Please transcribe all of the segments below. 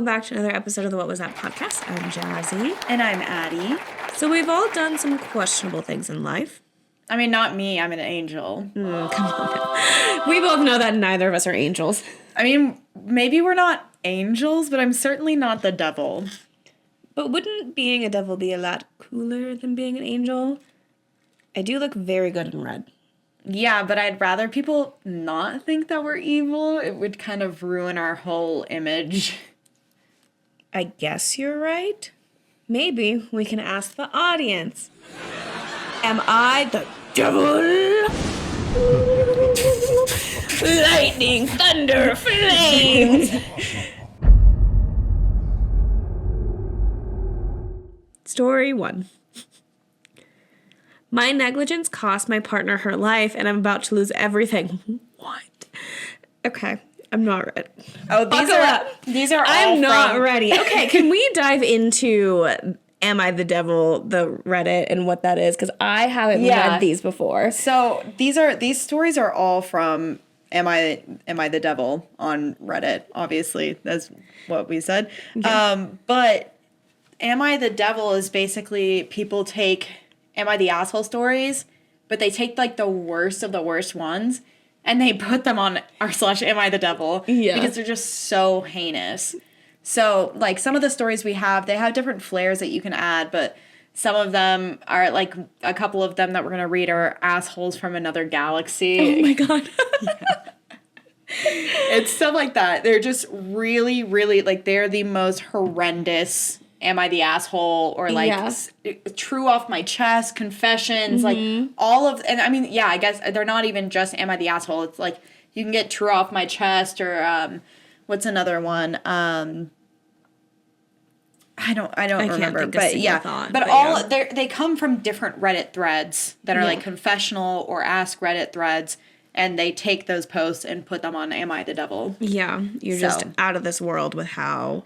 welcome back to another episode of the What Was That podcast. I'm Jazzy. And I'm Addi. So we've all done some questionable things in life. I mean, not me. I'm an angel. Come on now. We both know that neither of us are angels. I mean, maybe we're not angels, but I'm certainly not the devil. But wouldn't being a devil be a lot cooler than being an angel? I do look very good in red. Yeah, but I'd rather people not think that we're evil. It would kind of ruin our whole image. I guess you're right. Maybe we can ask the audience. Am I the devil? Lightning, thunder, flames. Story 1. My negligence cost my partner her life, and I'm about to lose everything. What? Okay, I'm not ready. Oh, these are all I'm not ready. Okay, can we dive into Am I the Devil, the Reddit, and what that is? Because I haven't read these before. So these stories are all from Am I the Devil on Reddit, obviously. That's what we said. Yeah. But Am I the Devil is basically people take Am I the Asshole stories, but they take like the worst of the worst ones and they put them on r/Am I the Devil because they're just so heinous. So like some of the stories we have, they have different flares that you can add, but some of them are like a couple of them that we're going to read are assholes from another galaxy. Oh my God. It's stuff like that. They're just really, really like they're the most horrendous Am I the Asshole? Or like true off my chest, confessions, like all of, and I mean, yeah, I guess they're not even just Am I the Asshole? It's like you can get true off my chest or what's another one? I don't remember, but yeah, but all they come from different Reddit threads that are like confessional or ask Reddit threads. And they take those posts and put them on Am I the Devil? Yeah, you're just out of this world with how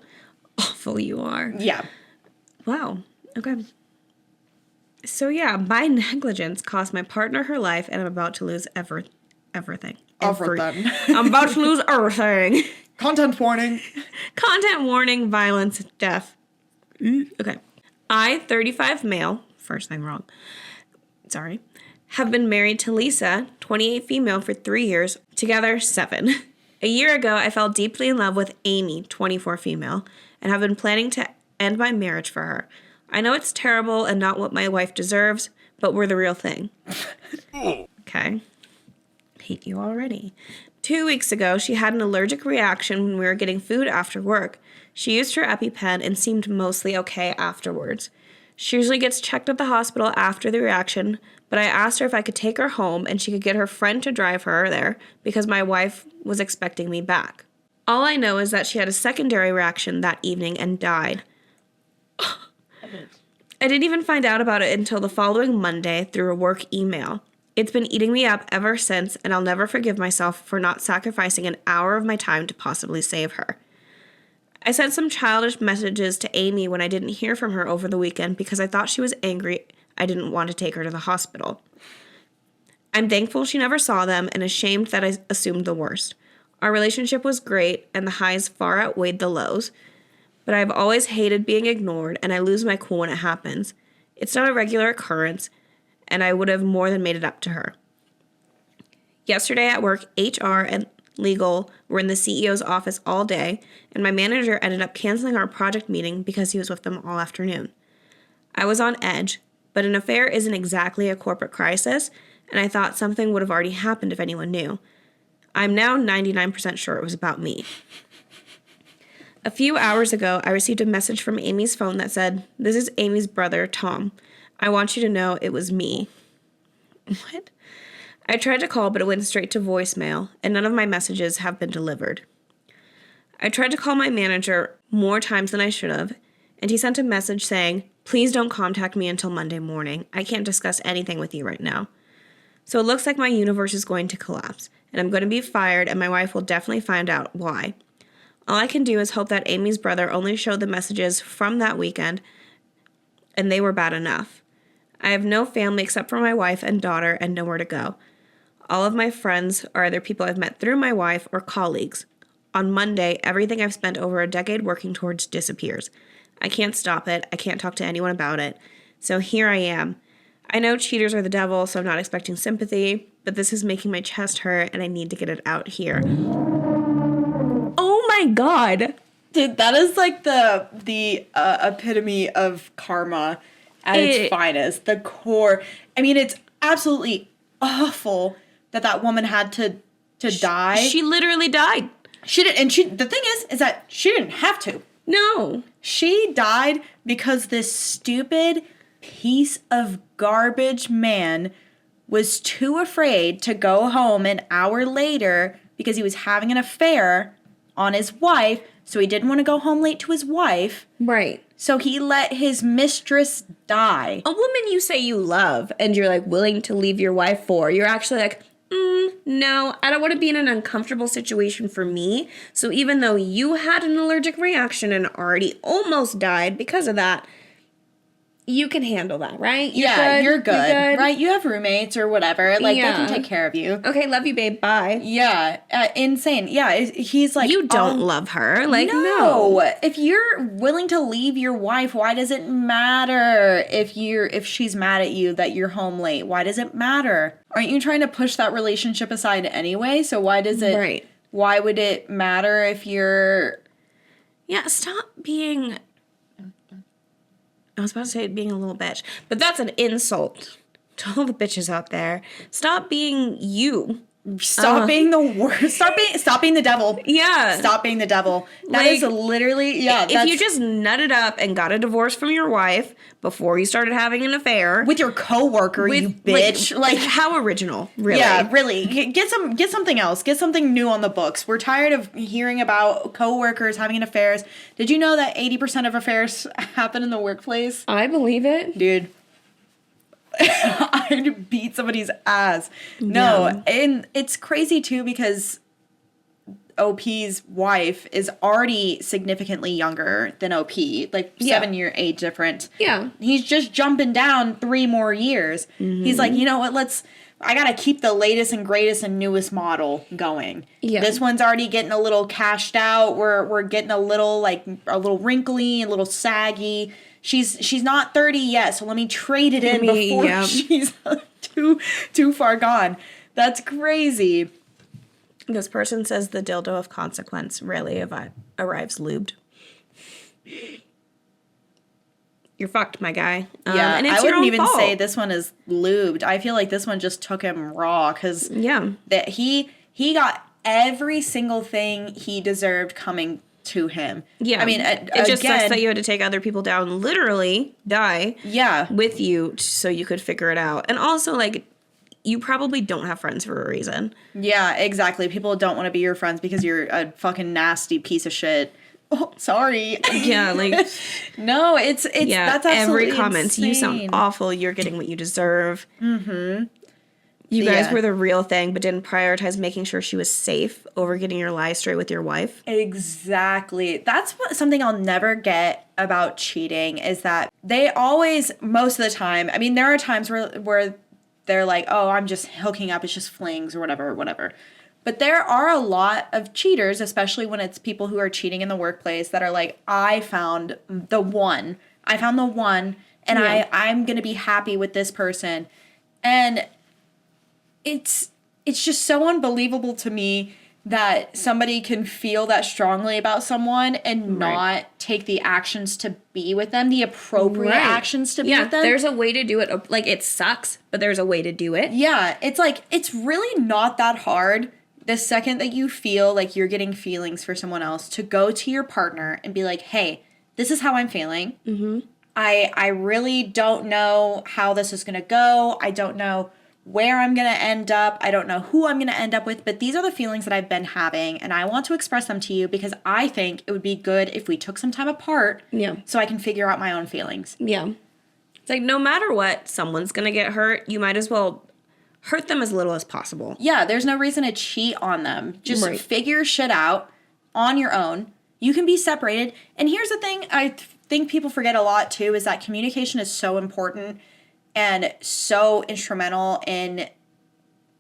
awful you are. Yeah. Wow. Okay. So yeah, my negligence cost my partner her life, and I'm about to lose everything. Everything. I'm about to lose everything. Content warning. Content warning, violence, death. Okay. I, 35 male, first name wrong. Sorry. Have been married to Lisa, 28 female, for 3 years, together 7. A year ago, I fell deeply in love with Amy, 24 female, and have been planning to end my marriage for her. I know it's terrible and not what my wife deserves, but we're the real thing. Okay. Hate you already. 2 weeks ago, she had an allergic reaction when we were getting food after work. She used her EpiPen and seemed mostly okay afterwards. She usually gets checked at the hospital after the reaction, but I asked her if I could take her home and she could get her friend to drive her there because my wife was expecting me back. All I know is that she had a secondary reaction that evening and died. I didn't even find out about it until the following Monday through a work email. It's been eating me up ever since, and I'll never forgive myself for not sacrificing an hour of my time to possibly save her. I sent some childish messages to Amy when I didn't hear from her over the weekend because I thought she was angry I didn't want to take her to the hospital. I'm thankful she never saw them and ashamed that I assumed the worst. Our relationship was great and the highs far outweighed the lows, but I've always hated being ignored and I lose my cool when it happens. It's not a regular occurrence and I would have more than made it up to her. Yesterday at work, HR and legal were in the CEO's office all day, and my manager ended up canceling our project meeting because he was with them all afternoon. I was on edge, but an affair isn't exactly a corporate crisis, and I thought something would have already happened if anyone knew. I'm now 99% sure it was about me. A few hours ago, I received a message from Amy's phone that said, "This is Amy's brother, Tom. I want you to know it was me." What? I tried to call, but it went straight to voicemail, and none of my messages have been delivered. I tried to call my manager more times than I should have, and he sent a message saying, "Please don't contact me until Monday morning. I can't discuss anything with you right now." So it looks like my universe is going to collapse, and I'm going to be fired, and my wife will definitely find out why. All I can do is hope that Amy's brother only showed the messages from that weekend, and they were bad enough. I have no family except for my wife and daughter and nowhere to go. All of my friends are either people I've met through my wife or colleagues. On Monday, everything I've spent over a decade working towards disappears. I can't stop it. I can't talk to anyone about it. So here I am. I know cheaters are the devil, so I'm not expecting sympathy, but this is making my chest hurt and I need to get it out here. Oh my God. Dude, that is like the epitome of karma at its finest. The core. I mean, it's absolutely awful that woman had to die. She literally died. She did, and the thing is that she didn't have to. No. She died because this stupid piece of garbage man was too afraid to go home an hour later because he was having an affair on his wife, so he didn't want to go home late to his wife. Right. So he let his mistress die. A woman you say you love and you're like willing to leave your wife for, you're actually like, no, I don't want to be in an uncomfortable situation for me. So even though you had an allergic reaction and already almost died because of that, you can handle that, right? You're good. Right? You have roommates or whatever. Like, they can take care of you. Okay, love you, babe. Bye. Yeah. Insane. Yeah, he's like... You don't love her. Like, no. If you're willing to leave your wife, why does it matter if she's mad at you that you're home late? Why does it matter? Aren't you trying to push that relationship aside anyway? So why does it... Right. Why would it matter if you're... Yeah, stop being... I was about to say being a little bitch, but that's an insult to all the bitches out there. Stop being you. Stop being the worst. Stop being the devil. Yeah. Stop being the devil. That is literally, if you just nutted up and got a divorce from your wife before you started having an affair. With your coworker, you bitch. Like how original, really. Yeah, really. Get something else. Get something new on the books. We're tired of hearing about coworkers having affairs. Did you know that 80% of affairs happen in the workplace? I believe it. Dude. I'd beat somebody's ass. No, and it's crazy too because OP's wife is already significantly younger than OP, like 7-year age difference. Yeah. He's just jumping down 3 more years. Mm-hmm. He's like, you know what, I gotta keep the latest and greatest and newest model going. Yeah. This one's already getting a little cashed out. We're getting a little wrinkly, a little saggy. She's not 30 yet, so let me trade it in before she's too far gone. That's crazy. This person says the dildo of consequence rarely arrives lubed. You're fucked, my guy. Yeah, and I wouldn't even say this one is lubed. I feel like this one just took him raw because that he got every single thing he deserved coming to him. Yeah. I mean, it just sucks that you had to take other people down, literally die with you so you could figure it out. And also, like, you probably don't have friends for a reason. Yeah, exactly. People don't want to be your friends because you're a fucking nasty piece of shit. Oh, sorry. Yeah, like... No, it's that's absolutely every comment. Insane. You sound awful. You're getting what you deserve. Mm-hmm. You guys were the real thing, but didn't prioritize making sure she was safe over getting your lies straight with your wife. Exactly. That's something I'll never get about cheating is that they always, most of the time, I mean, there are times where they're like, oh, I'm just hooking up, it's just flings or whatever. But there are a lot of cheaters, especially when it's people who are cheating in the workplace that are like, I found the one, and I'm going to be happy with this person. And it's just so unbelievable to me that somebody can feel that strongly about someone and not take the actions to be with them, the appropriate actions to be with them. There's a way to do it. Like, it sucks, but there's a way to do it. Yeah, it's like, it's really not that hard the second that you feel like you're getting feelings for someone else to go to your partner and be like, hey, this is how I'm feeling. Mm-hmm. I really don't know how this is going to go. I don't know where I'm going to end up. I don't know who I'm going to end up with, but these are the feelings that I've been having, and I want to express them to you because I think it would be good if we took some time apart so I can figure out my own feelings. Yeah. It's like, no matter what, someone's going to get hurt. You might as well hurt them as little as possible. Yeah, there's no reason to cheat on them. Just figure shit out on your own. You can be separated. And here's the thing I think people forget a lot, too, is that communication is so important and so instrumental in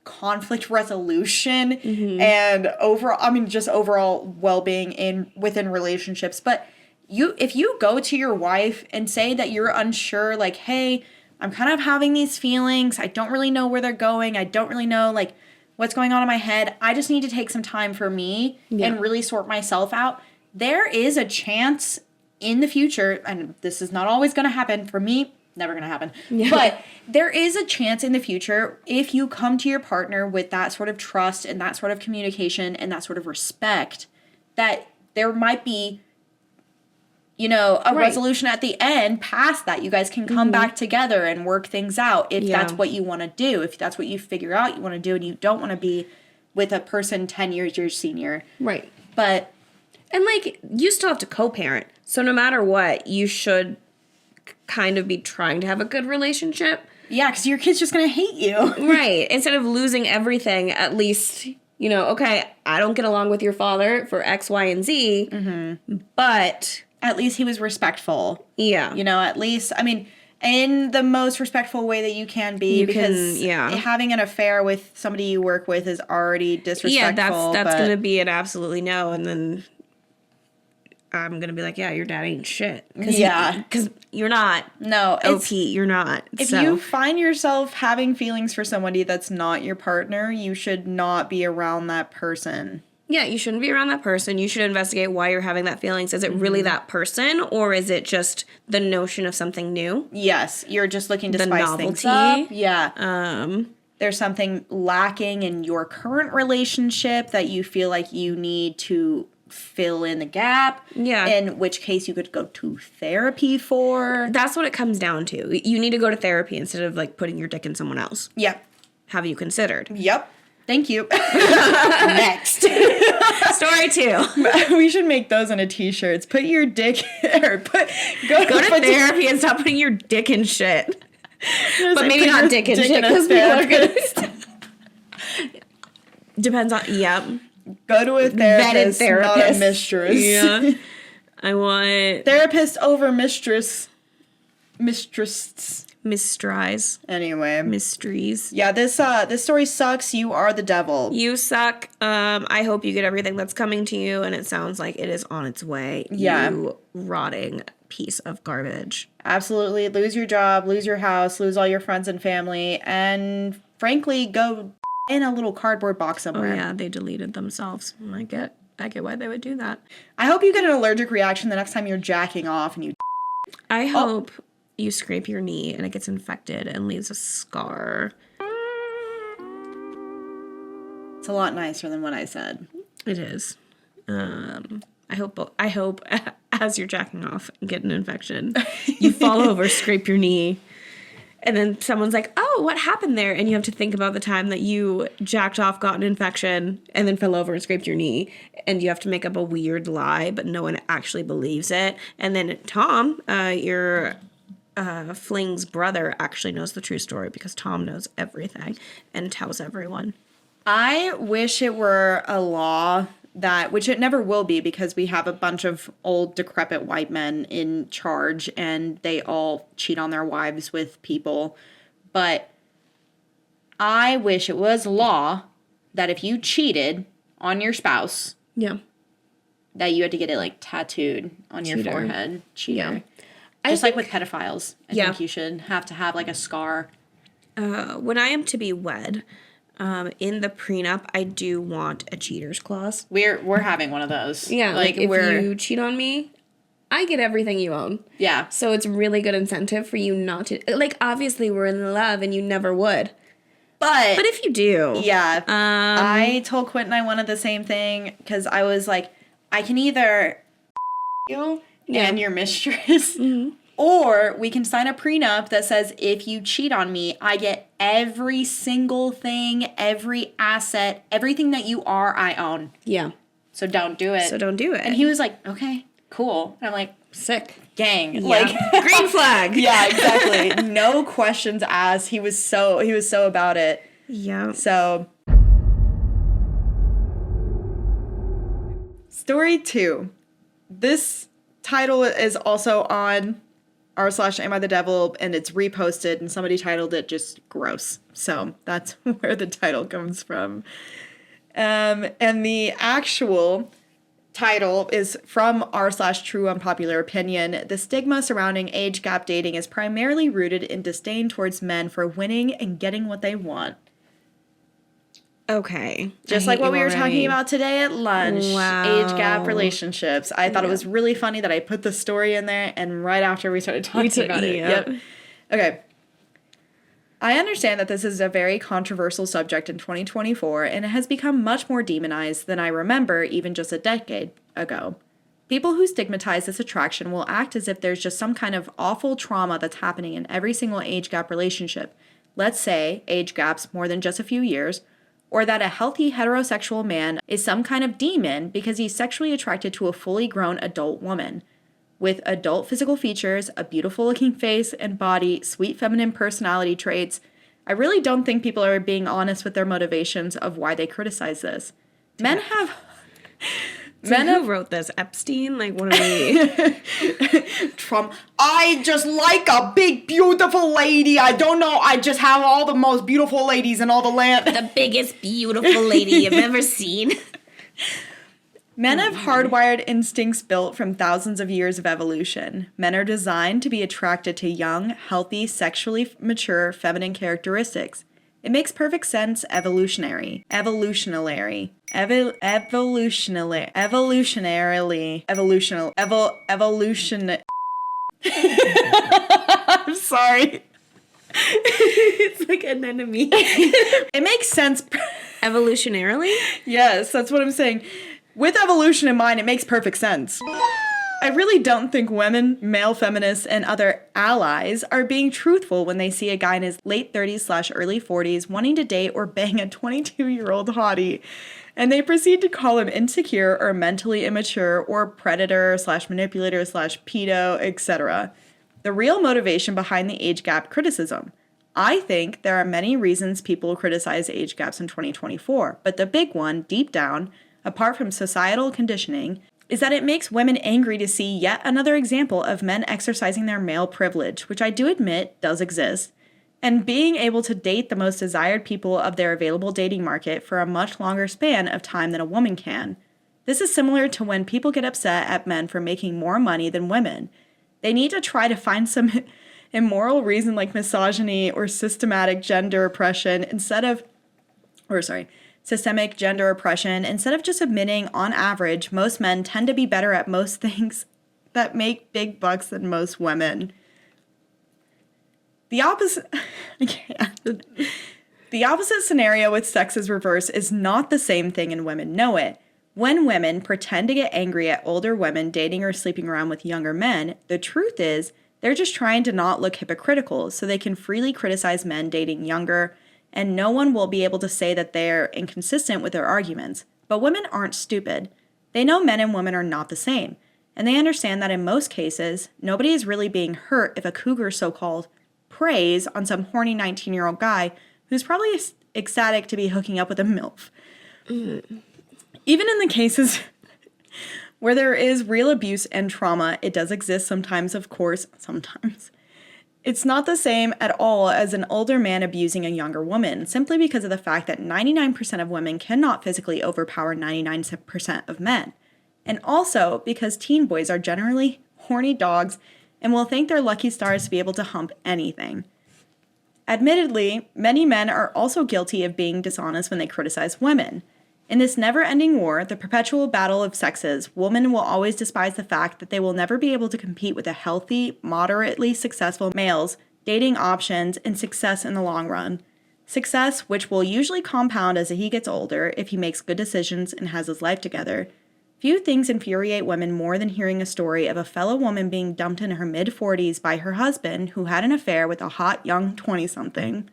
conflict resolution and overall well-being within relationships. But if you go to your wife and say that you're unsure, like, hey, I'm kind of having these feelings. I don't really know where they're going. I don't really know, like, what's going on in my head. I just need to take some time for me and really sort myself out. There is a chance in the future, and this is not always going to happen for me, never going to happen, but there is a chance in the future, if you come to your partner with that sort of trust and that sort of communication and that sort of respect, that there might be, a resolution at the end past that. You guys can come back together and work things out if that's what you want to do, if that's what you figure out you want to do, and you don't want to be with a person 10 years your senior. Right. But... And, like, you still have to co-parent. So no matter what, you should kind of be trying to have a good relationship. Yeah, because your kid's just going to hate you. Right. Instead of losing everything, at least, okay, I don't get along with your father for X, Y, and Z, but... At least he was respectful. Yeah. At least, I mean, in the most respectful way that you can be, because having an affair with somebody you work with is already disrespectful. Yeah, that's going to be an absolutely no, and then... I'm going to be like, yeah, your dad ain't shit. Because you're not. No. OP, you're not. If you find yourself having feelings for somebody that's not your partner, you should not be around that person. Yeah, you shouldn't be around that person. You should investigate why you're having that feelings. Is it really that person, or is it just the notion of something new? Yes, you're just looking to spice things up. Yeah. There's something lacking in your current relationship that you feel like you need to fill in the gap. Yeah. In which case you could go to therapy for. That's what it comes down to. You need to go to therapy instead of, like, putting your dick in someone else. Yep. Have you considered? Yep. Thank you. Next. Story 2. We should make those on a t-shirts. Put your dick or go to therapy and stop putting your dick in shit. But maybe not dick in shit because people are gonna Depends on Go to a therapist, not a mistress. Yeah. I want... Therapist over mistress. Mistress. Mistries. Anyway. Mysteries. Yeah, this story sucks. You are the devil. You suck. I hope you get everything that's coming to you, and it sounds like it is on its way. Yeah. You rotting piece of garbage. Absolutely. Lose your job, lose your house, lose all your friends and family, and frankly, go in a little cardboard box somewhere. Oh yeah, they deleted themselves. I get why they would do that. I hope you get an allergic reaction the next time you're jacking off and you... I hope you scrape your knee and it gets infected and leaves a scar. It's a lot nicer than what I said. It is. I hope as you're jacking off and get an infection, you fall over, scrape your knee, and then someone's like, oh, what happened there? And you have to think about the time that you jacked off, got an infection, and then fell over and scraped your knee. And you have to make up a weird lie, but no one actually believes it. And then Tom, your fling's brother, actually knows the true story because Tom knows everything and tells everyone. I wish it were a law that, which it never will be because we have a bunch of old decrepit white men in charge and they all cheat on their wives with people. But I wish it was law that if you cheated on your spouse, that you had to get it like tattooed on your forehead. Cheater. Yeah. Just like with pedophiles. I think you should have to have like a scar. When I am to be wed, in the prenup, I do want a cheater's clause. We're having one of those. Yeah, like if you cheat on me, I get everything you own. Yeah. So it's really good incentive for you not to... Like, obviously, we're in love and you never would. But if you do... Yeah. I told Quentin I wanted the same thing because I was like, I can either you and your mistress... Mm-hmm. Or we can sign a prenup that says if you cheat on me, I get every single thing, every asset, everything that you are, I own. Yeah. So don't do it. And he was like, okay, cool. And I'm like, sick. Gang. Yeah. Like green flag. Yeah, exactly. No questions asked. He was so about it. Yeah. So story 2. This title is also on r/am I the devil, and it's reposted, and somebody titled it just gross. So that's where the title comes from. And the actual title is from r/true unpopular opinion. The stigma surrounding age gap dating is primarily rooted in disdain towards men for winning and getting what they want. Okay. Just like what we were talking about today at lunch. Wow. Age gap relationships. I thought it was really funny that I put the story in there, and right after we started talking about it. Yep. Okay. I understand that this is a very controversial subject in 2024, and it has become much more demonized than I remember even just a decade ago. People who stigmatize this attraction will act as if there's just some kind of awful trauma that's happening in every single age gap relationship. Let's say age gaps more than just a few years, or that a healthy heterosexual man is some kind of demon because he's sexually attracted to a fully grown adult woman. With adult physical features, a beautiful looking face and body, sweet feminine personality traits, I really don't think people are being honest with their motivations of why they criticize this. Men have... Who wrote this? Epstein? Like, what are we? Trump. I just like a big, beautiful lady. I don't know. I just have all the most beautiful ladies in all the land. The biggest, beautiful lady you've ever seen. Men have hardwired instincts built from thousands of years of evolution. Men are designed to be attracted to young, healthy, sexually mature, feminine characteristics. It makes perfect sense evolutionarily. Evolutionarily. I'm sorry. It's like an enemy. It makes sense. Evolutionarily? Yes, that's what I'm saying. With evolution in mind, it makes perfect sense. I really don't think women, male feminists, and other allies are being truthful when they see a guy in his late 30s/early 40s wanting to date or bang a 22-year-old hottie, and they proceed to call him insecure or mentally immature or predator/manipulator/pedo, etc. The real motivation behind the age gap criticism. I think there are many reasons people criticize age gaps in 2024, but the big one, deep down, apart from societal conditioning, is that it makes women angry to see yet another example of men exercising their male privilege, which I do admit does exist, and being able to date the most desired people of their available dating market for a much longer span of time than a woman can. This is similar to when people get upset at men for making more money than women. They need to try to find some immoral reason like misogyny or systemic gender oppression instead of just admitting, on average, most men tend to be better at most things that make big bucks than most women. The opposite scenario with sex is reversed is not the same thing and women know it. When women pretend to get angry at older women dating or sleeping around with younger men, the truth is they're just trying to not look hypocritical so they can freely criticize men dating younger, and no one will be able to say that they're inconsistent with their arguments. But women aren't stupid. They know men and women are not the same, and they understand that in most cases, nobody is really being hurt if a cougar so-called preys on some horny 19-year-old guy who's probably ecstatic to be hooking up with a MILF. Even in the cases where there is real abuse and trauma, it does exist sometimes, of course, sometimes. It's not the same at all as an older man abusing a younger woman, simply because of the fact that 99% of women cannot physically overpower 99% of men. And also because teen boys are generally horny dogs and will think they're lucky stars to be able to hump anything. Admittedly, many men are also guilty of being dishonest when they criticize women. In this never-ending war, the perpetual battle of sexes, women will always despise the fact that they will never be able to compete with a healthy, moderately successful male's dating options and success in the long run. Success, which will usually compound as he gets older if he makes good decisions and has his life together. Few things infuriate women more than hearing a story of a fellow woman being dumped in her mid-40s by her husband who had an affair with a hot young 20-something.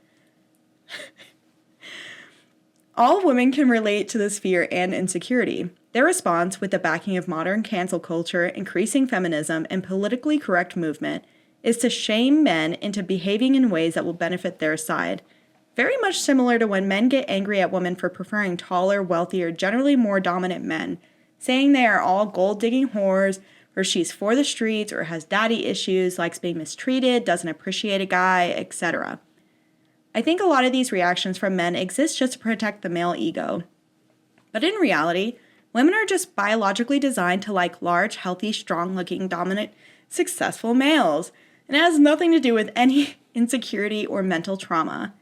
All women can relate to this fear and insecurity. Their response, with the backing of modern cancel culture, increasing feminism, and politically correct movement, is to shame men into behaving in ways that will benefit their side. Very much similar to when men get angry at women for preferring taller, wealthier, generally more dominant men, saying they are all gold-digging whores or she's for the streets, or has daddy issues, likes being mistreated, doesn't appreciate a guy, etc. I think a lot of these reactions from men exist just to protect the male ego. But in reality, women are just biologically designed to like large, healthy, strong-looking, dominant, successful males. And it has nothing to do with any insecurity or mental trauma.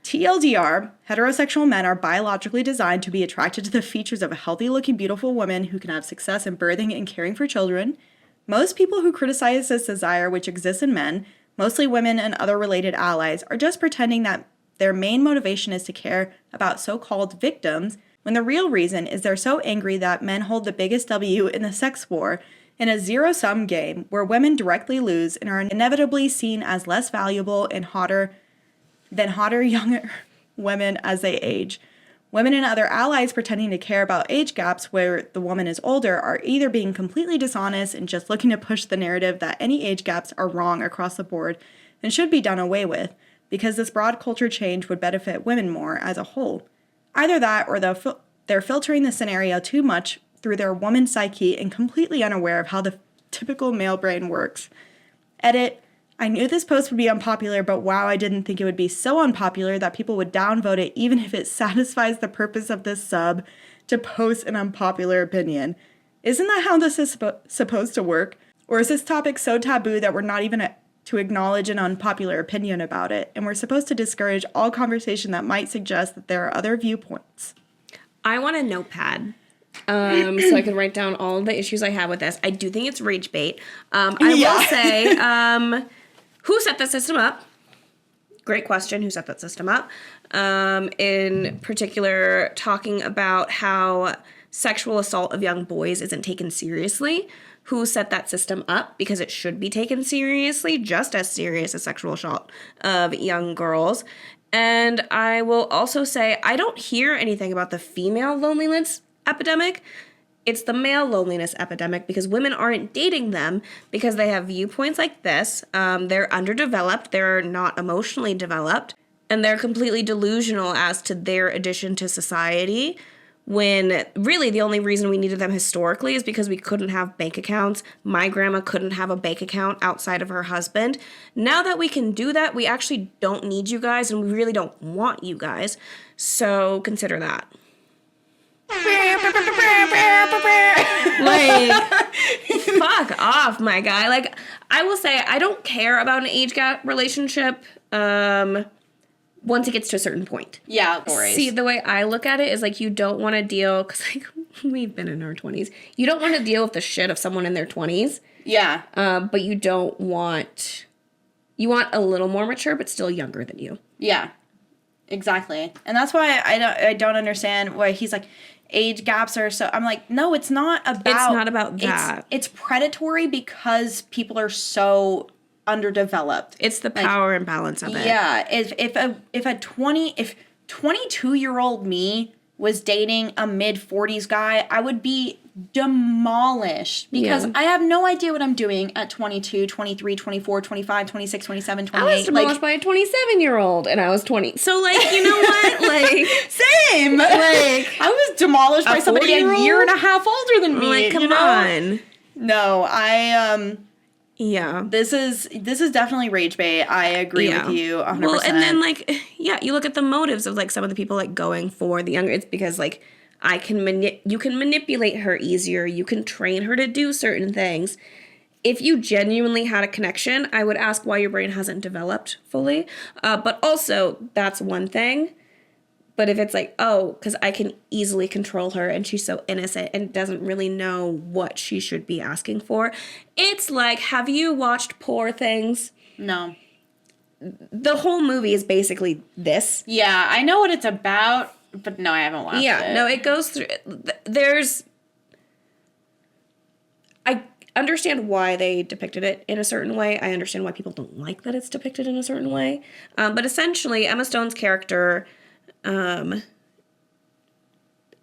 TLDR, heterosexual men are biologically designed to be attracted to the features of a healthy-looking, beautiful woman who can have success in birthing and caring for children. Most people who criticize this desire, which exists in men, mostly women and other related allies, are just pretending that their main motivation is to care about so-called victims, when the real reason is they're so angry that men hold the biggest W in the sex war in a zero-sum game where women directly lose and are inevitably seen as less valuable and hotter younger women as they age. Women and other allies pretending to care about age gaps where the woman is older are either being completely dishonest and just looking to push the narrative that any age gaps are wrong across the board and should be done away with, because this broad culture change would benefit women more as a whole. Either that or they're filtering the scenario too much through their woman psyche and completely unaware of how the typical male brain works. Edit. I knew this post would be unpopular, but wow, I didn't think it would be so unpopular that people would downvote it even if it satisfies the purpose of this sub to post an unpopular opinion. Isn't that how this is supposed to work? Or is this topic so taboo that we're not even to acknowledge an unpopular opinion about it, and we're supposed to discourage all conversation that might suggest that there are other viewpoints? I want a notepad. So I can write down all the issues I have with this. I do think it's rage bait. I will say, who set the system up? Great question. Who set that system up? In particular, talking about how sexual assault of young boys isn't taken seriously. Who set that system up? Because it should be taken seriously, just as serious as sexual assault of young girls. And I will also say, I don't hear anything about the female loneliness epidemic. It's the male loneliness epidemic because women aren't dating them because they have viewpoints like this. They're underdeveloped. They're not emotionally developed. And they're completely delusional as to their addition to society, when really the only reason we needed them historically is because we couldn't have bank accounts. My grandma couldn't have a bank account outside of her husband. Now that we can do that, we actually don't need you guys, and we really don't want you guys. So consider that. Like, fuck off, my guy. Like, I will say, I don't care about an age gap relationship once it gets to a certain point. Yeah, See, the way I look at it is, like, you don't want to deal, because, like, we've been in our 20s. You don't want to deal with the shit of someone in their 20s. Yeah. But you don't want, you want a little more mature, but still younger than you. Yeah. Exactly. And that's why I don't understand why he's like, age gaps are so... I'm like, no, it's not about... It's not about that. It's predatory because people are so underdeveloped. It's the power imbalance of it. Yeah. If 22-year-old me was dating a mid-40s guy, I would be demolished because I have no idea what I'm doing at 22, 23, 24, 25, 26, 27, 28. I was demolished by a 27-year-old and I was 20. So, like, you know what? Like, same. Like, I was demolished by somebody a year and a half older than me. Like, come on. No, yeah. This is definitely rage bait. I agree with you 100%. Well, and then, like, yeah, you look at the motives of, like, some of the people, like, going for the younger. It's because, like, you can manipulate her easier. You can train her to do certain things. If you genuinely had a connection, I would ask why your brain hasn't developed fully. But also, that's one thing. But if it's like, oh, because I can easily control her and she's so innocent and doesn't really know what she should be asking for. It's like, have you watched Poor Things? No. The whole movie is basically this. Yeah, I know what it's about, but no, I haven't watched it. Yeah, no, it goes through... I understand why they depicted it in a certain way. I understand why people don't like that it's depicted in a certain way. But essentially, Emma Stone's character...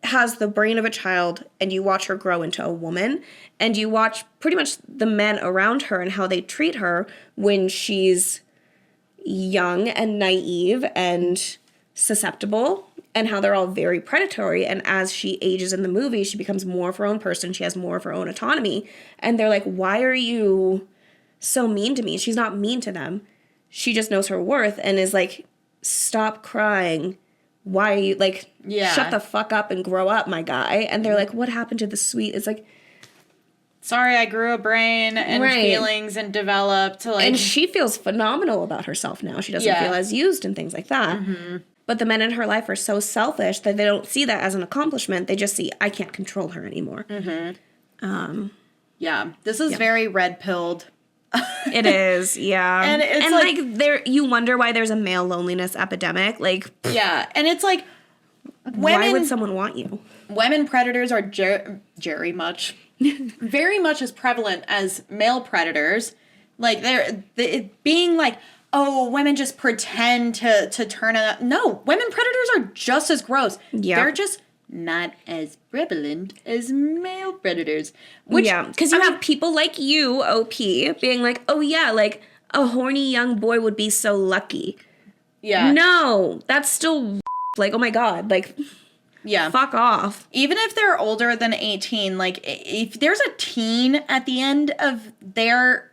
has the brain of a child, and you watch her grow into a woman, and you watch pretty much the men around her and how they treat her when she's young and naive and susceptible and how they're all very predatory. And as she ages in the movie, she becomes more of her own person. She has more of her own autonomy. And they're like, why are you so mean to me? She's not mean to them. She just knows her worth and is like, stop crying. Why are you, like, shut the fuck up and grow up, my guy. And they're like, what happened to the sweet? It's like, sorry, I grew a brain and feelings and developed. Like, and she feels phenomenal about herself now. She doesn't feel as used and things like that. Mm-hmm. But the men in her life are so selfish that they don't see that as an accomplishment. They just see, I can't control her anymore. Mm-hmm. This is very red-pilled. It is, yeah. And it's like there, you wonder why there's a male loneliness epidemic. Like, and it's like, why would someone want you? Women predators are very much as prevalent as male predators. Like, they're being like, oh, women just pretend to turn it. No, women predators are just as gross. Yeah, they're just not as prevalent as male predators. Which, because you have people like you, OP, being like, oh yeah, like a horny young boy would be so lucky. Yeah. No, that's still like, oh my God, like, fuck off. Even if they're older than 18, like if there's a teen at the end of their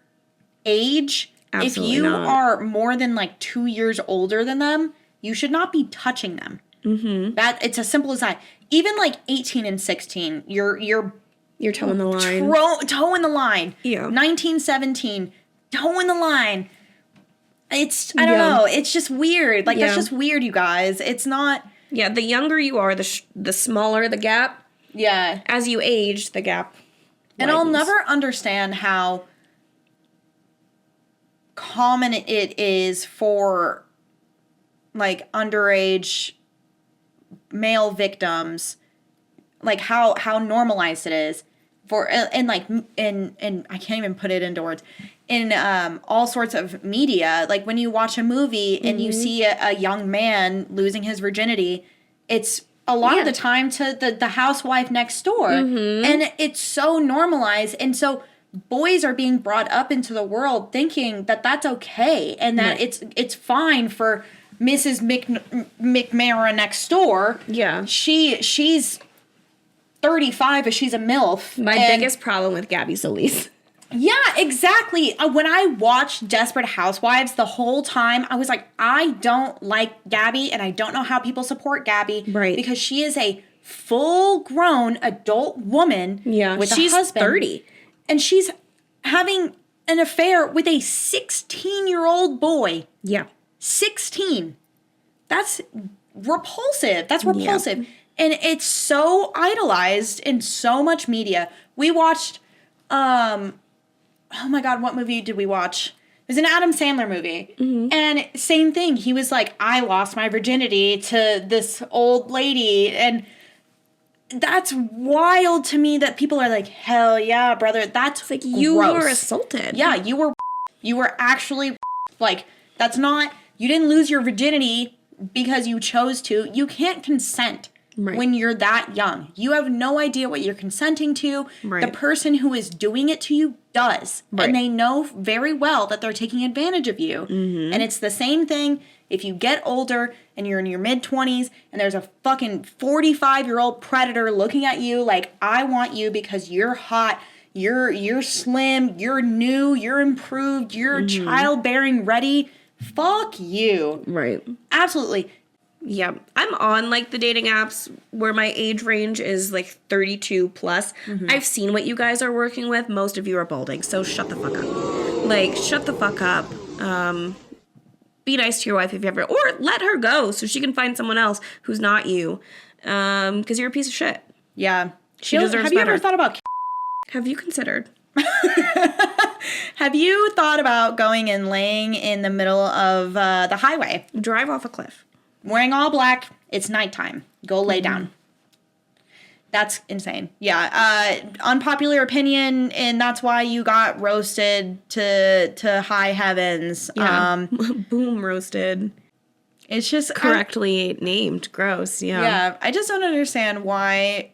age, absolutely if you not. are more than like 2 years older than them, you should not be touching them. Mm-hmm. That it's as simple as that. Even like 18 and 16, you're toeing the line. Toeing the line. Yeah. 19, 17, toeing the line. It's, I don't know. It's just weird. Like, that's just weird, you guys. It's not. Yeah, the younger you are, the smaller the gap. Yeah. As you age, the gap widens. And I'll never understand how common it is for, like, underage male victims, like how normalized it is for, and like, and I can't even put it into words, in all sorts of media. Like when you watch a movie and you see a young man losing his virginity, it's a lot of the time to the housewife next door, and it's so normalized, and so boys are being brought up into the world thinking that that's okay and that it's fine for Mrs. McMara next door. Yeah. She's 35, but she's a MILF. My biggest problem with Gabby Solis. Yeah, exactly. When I watched Desperate Housewives the whole time, I was like, I don't like Gabby, and I don't know how people support Gabby. Right. Because she is a full-grown adult woman with a husband. She's 30. And she's having an affair with a 16-year-old boy. Yeah. 16. That's repulsive. Yeah. And it's so idolized in so much media. We watched, oh my God, what movie did we watch? It was an Adam Sandler movie. Mm-hmm. And same thing. He was like, I lost my virginity to this old lady. And that's wild to me that people are like, hell yeah, brother. That's like, you were assaulted. Yeah, you were actually, like, that's not, you didn't lose your virginity because you chose to. You can't consent when you're that young. You have no idea what you're consenting to. Right. The person who is doing it to you does. Right. And they know very well that they're taking advantage of you. Mm-hmm. And it's the same thing if you get older and you're in your mid-20s and there's a fucking 45-year-old predator looking at you like, I want you because you're hot, you're slim, you're new, you're improved, you're childbearing ready. Fuck you. Right. Absolutely. Yeah. I'm on like the dating apps where my age range is like 32 plus. Mm-hmm. I've seen what you guys are working with. Most of you are balding, so shut the fuck up. Like, shut the fuck up. Be nice to your wife if you ever, or let her go so she can find someone else who's not you. Because you're a piece of shit. Yeah. She deserves better. Have you ever thought about... Have you considered? Have you thought about going and laying in the middle of the highway? Drive off a cliff. Wearing all black. It's nighttime. Go lay down. That's insane. Yeah. Unpopular opinion, and that's why you got roasted to high heavens. Yeah. Boom, roasted. It's just... correctly named. Gross. Yeah. Yeah. I just don't understand why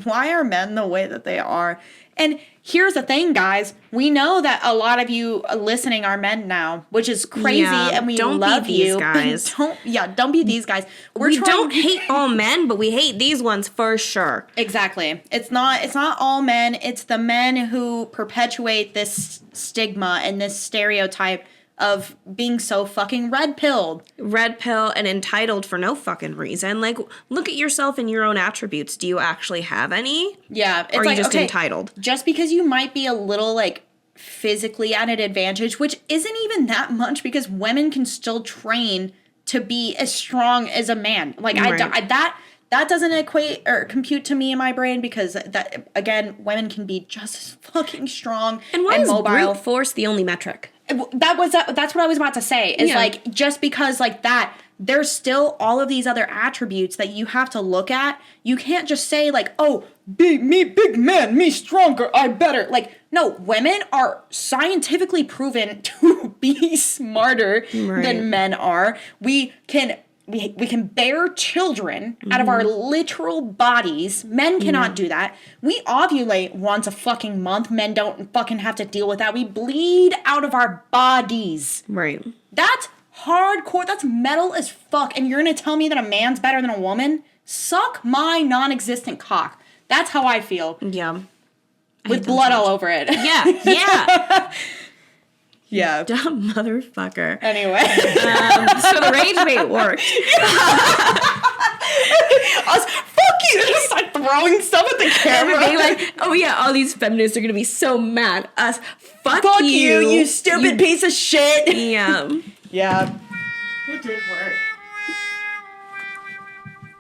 why are men the way that they are? And here's the thing, guys. We know that a lot of you listening are men now, which is crazy, and we love you. Guys. Don't be these guys. We don't hate all men, but we hate these ones for sure. Exactly. It's not all men. It's the men who perpetuate this stigma and this stereotype of being so fucking red-pilled. Red pill and entitled for no fucking reason. Like, look at yourself and your own attributes. Do you actually have any? Yeah. It's or are you just entitled? Just because you might be a little, like, physically at an advantage, which isn't even that much because women can still train to be as strong as a man. Like, right. That doesn't equate or compute to me in my brain because, that again, women can be just as fucking strong and mobile. And brute force the only metric? That's what I was about to say. Is like, just because like that, there's still all of these other attributes that you have to look at. You can't just say like, oh, big man, me stronger, I better. Like, no, women are scientifically proven to be smarter than men are. We can bear children out of our literal bodies. Men cannot do that. We ovulate once a fucking month. Men don't fucking have to deal with that. We bleed out of our bodies. Right. That's hardcore. That's metal as fuck. And you're going to tell me that a man's better than a woman? Suck my non-existent cock. That's how I feel. Yeah. With blood all over it. Yeah. Yeah. Dumb motherfucker. Anyway. So the rage bait worked. Fuck you! Just like throwing stuff at the camera. Being like, oh yeah, all these feminists are gonna be so mad. Us, fuck you, you stupid piece of shit. Yeah. Yeah. It did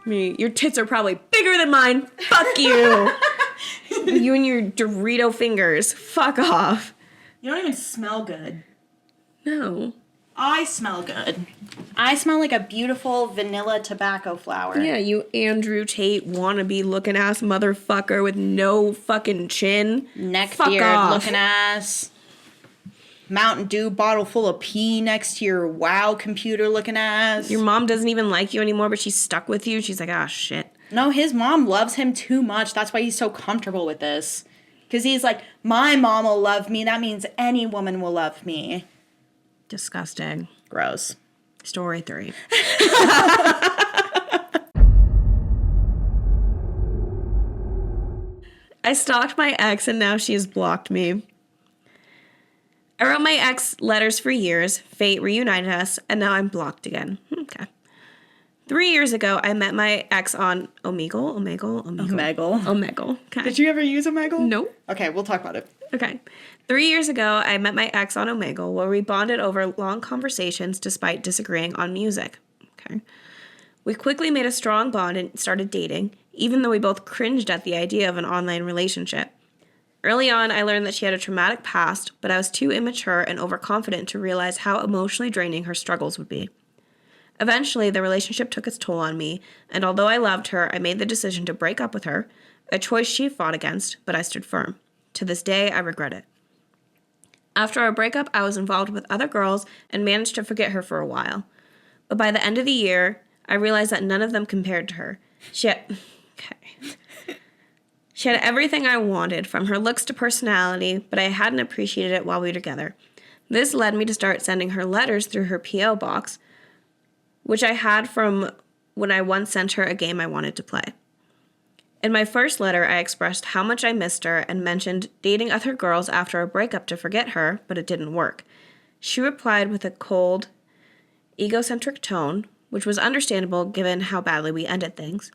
work. Your tits are probably bigger than mine. Fuck you. You and your Dorito fingers. Fuck off. You don't even smell good. No. I smell good. I smell like a beautiful vanilla tobacco flower. Yeah, you Andrew Tate wannabe looking ass motherfucker with no fucking chin. Neckbeard looking ass. Mountain Dew bottle full of pee next to your WoW computer looking ass. Your mom doesn't even like you anymore, but she's stuck with you. She's like, ah, shit. No, his mom loves him too much. That's why he's so comfortable with this. Because he's like, my mom will love me. That means any woman will love me. Disgusting. Gross. Story 3. I stalked my ex and now she has blocked me. I wrote my ex letters for years. Fate reunited us and now I'm blocked again. Okay. 3 years ago, I met my ex on Omegle. Okay. Did you ever use Omegle? No. Okay, we'll talk about it. Okay. 3 years ago, I met my ex on Omegle where we bonded over long conversations despite disagreeing on music. Okay. We quickly made a strong bond and started dating, even though we both cringed at the idea of an online relationship. Early on, I learned that she had a traumatic past, but I was too immature and overconfident to realize how emotionally draining her struggles would be. Eventually, the relationship took its toll on me, and although I loved her, I made the decision to break up with her, a choice she fought against, but I stood firm. To this day, I regret it. After our breakup, I was involved with other girls and managed to forget her for a while. But by the end of the year, I realized that none of them compared to her. She had everything I wanted, from her looks to personality, but I hadn't appreciated it while we were together. This led me to start sending her letters through her P.O. box, which I had from when I once sent her a game I wanted to play. In my first letter, I expressed how much I missed her and mentioned dating other girls after a breakup to forget her, but it didn't work. She replied with a cold, egocentric tone, which was understandable given how badly we ended things.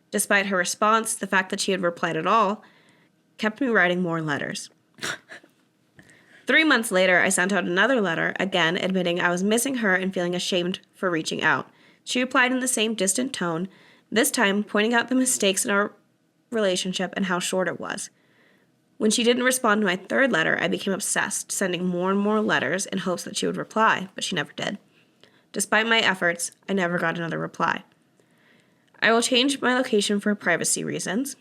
Despite her response, the fact that she had replied at all kept me writing more letters. 3 months later, I sent out another letter, again admitting I was missing her and feeling ashamed for reaching out. She replied in the same distant tone, this time pointing out the mistakes in our relationship and how short it was. When she didn't respond to my third letter, I became obsessed, sending more and more letters in hopes that she would reply, but she never did. Despite my efforts, I never got another reply. I will change my location for privacy reasons.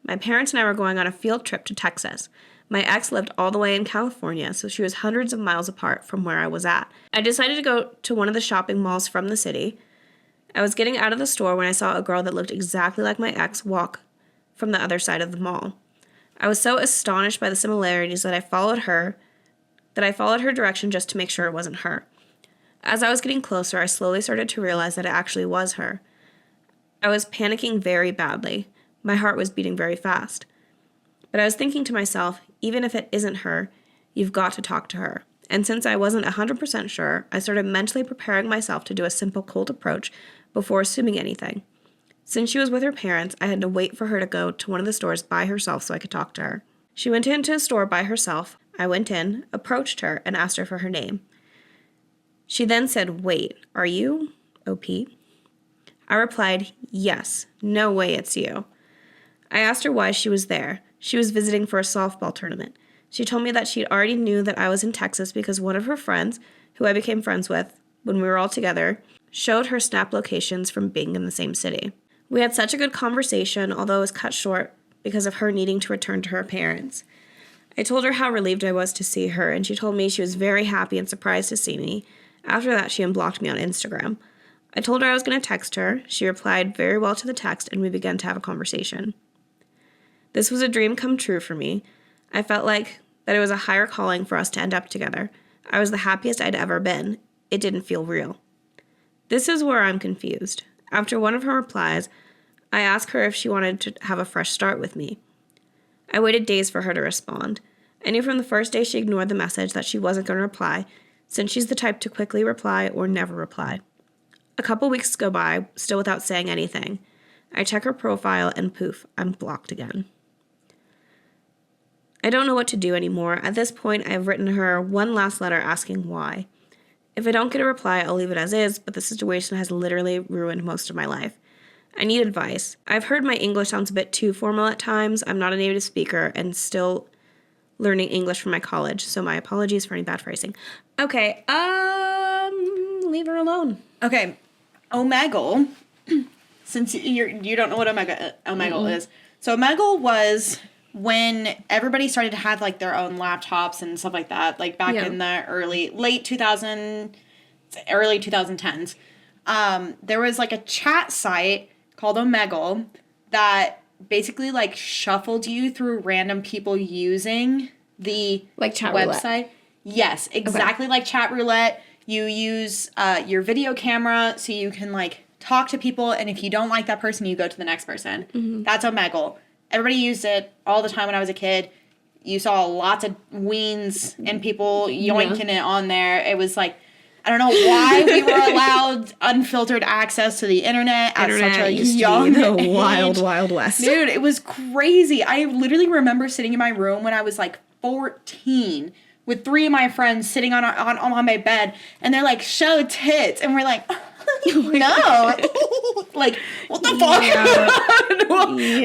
My parents and I were going on a field trip to Texas. My ex lived all the way in California, so she was hundreds of miles apart from where I was at. I decided to go to one of the shopping malls from the city. I was getting out of the store when I saw a girl that looked exactly like my ex walk from the other side of the mall. I was so astonished by the similarities that I followed her direction just to make sure it wasn't her. As I was getting closer, I slowly started to realize that it actually was her. I was panicking very badly. My heart was beating very fast. But I was thinking to myself, even if it isn't her, you've got to talk to her. And since I wasn't 100% sure, I started mentally preparing myself to do a simple cold approach before assuming anything. Since she was with her parents, I had to wait for her to go to one of the stores by herself so I could talk to her. She went into a store by herself. I went in, approached her, and asked her for her name. She then said, "Wait, are you OP?" I replied, "Yes, no way it's you." I asked her why she was there. She was visiting for a softball tournament. She told me that she already knew that I was in Texas because one of her friends, who I became friends with when we were all together, showed her snap locations from being in the same city. We had such a good conversation, although it was cut short because of her needing to return to her parents. I told her how relieved I was to see her, and she told me she was very happy and surprised to see me. After that, she unblocked me on Instagram. I told her I was going to text her. She replied very well to the text, and we began to have a conversation. This was a dream come true for me. I felt like that it was a higher calling for us to end up together. I was the happiest I'd ever been. It didn't feel real. This is where I'm confused. After one of her replies, I asked her if she wanted to have a fresh start with me. I waited days for her to respond. I knew from the first day she ignored the message that she wasn't going to reply, since she's the type to quickly reply or never reply. A couple weeks go by, still without saying anything. I check her profile and poof, I'm blocked again. I don't know what to do anymore. At this point, I've written her one last letter asking why. If I don't get a reply, I'll leave it as is, but the situation has literally ruined most of my life. I need advice. I've heard my English sounds a bit too formal at times. I'm not a native speaker and still learning English from my college, so my apologies for any bad phrasing. Okay, leave her alone. Okay, Omegle, since you don't know what Omegle is. So Omegle was when everybody started to have like their own laptops and stuff like that, like back in the late 2010s. There was like a chat site called Omegle that basically like shuffled you through random people using the like chat website. Roulette. Yes, exactly like chat roulette. You use your video camera so you can like talk to people, and if you don't like that person, you go to the next person. Mm-hmm. That's Omegle. Everybody used it all the time when I was a kid. You saw lots of weens and people yoinking it on there. It was like, I don't know why we were allowed unfiltered access to the internet at such a young age. Wild, wild west. Dude, it was crazy. I literally remember sitting in my room when I was like 14 with 3 of my friends sitting on my bed, and they're like, "Show tits," and we're like, no. Like, what the fuck? Yeah.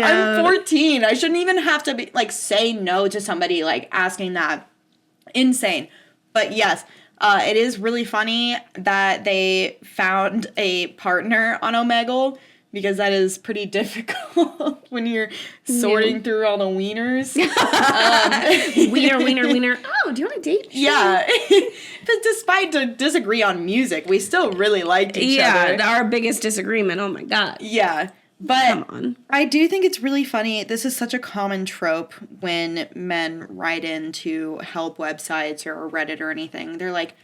I'm 14. I shouldn't even have to be like say no to somebody like asking that. Insane. But yes, it is really funny that they found a partner on Omegle, because that is pretty difficult when you're sorting through all the wieners. Wiener. Oh, do you want to date? Yeah. But despite to disagree on music, we still really liked each other. Yeah, our biggest disagreement. Oh my God. Yeah. But come on. I do think it's really funny. This is such a common trope when men write in to help websites or Reddit or anything. They're like,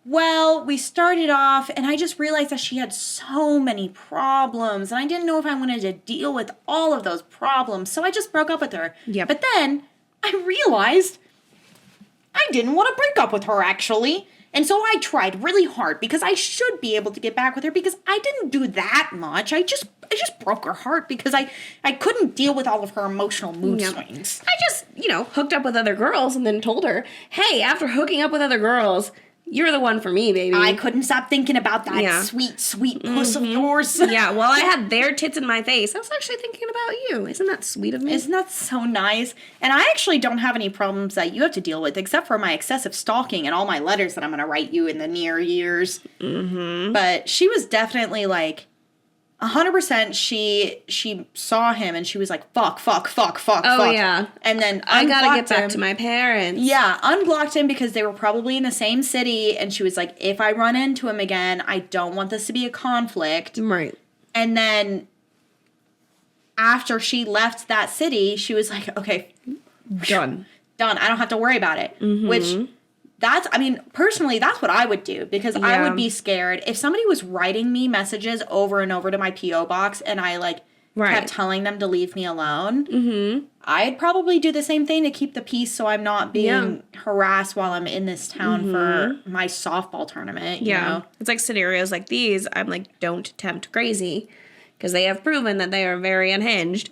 well, we started off and I just realized that she had so many problems and I didn't know if I wanted to deal with all of those problems, so I just broke up with her. Yep. But then I realized I didn't want to break up with her, actually. And so I tried really hard because I should be able to get back with her because I didn't do that much. I just broke her heart because I couldn't deal with all of her emotional mood swings. I just, hooked up with other girls and then told her, hey, after hooking up with other girls, you're the one for me, baby. I couldn't stop thinking about that sweet, sweet puss of yours. Yeah, well, I had their tits in my face. I was actually thinking about you. Isn't that sweet of me? Isn't that so nice? And I actually don't have any problems that you have to deal with, except for my excessive stalking and all my letters that I'm going to write you in the near years. Mm-hmm. But she was definitely like, 100% she saw him and she was like, fuck. Oh, yeah. And then I gotta get back to my parents. Yeah, unblocked him because they were probably in the same city. And she was like, if I run into him again, I don't want this to be a conflict. Right. And then after she left that city, she was like, okay, Done. I don't have to worry about it. Which personally, that's what I would do, because I would be scared if somebody was writing me messages over and over to my P.O. box and I kept telling them to leave me alone. I'd probably do the same thing to keep the peace so I'm not being harassed while I'm in this town for my softball tournament. You know? It's like scenarios like these. I'm like, don't tempt crazy, because they have proven that they are very unhinged.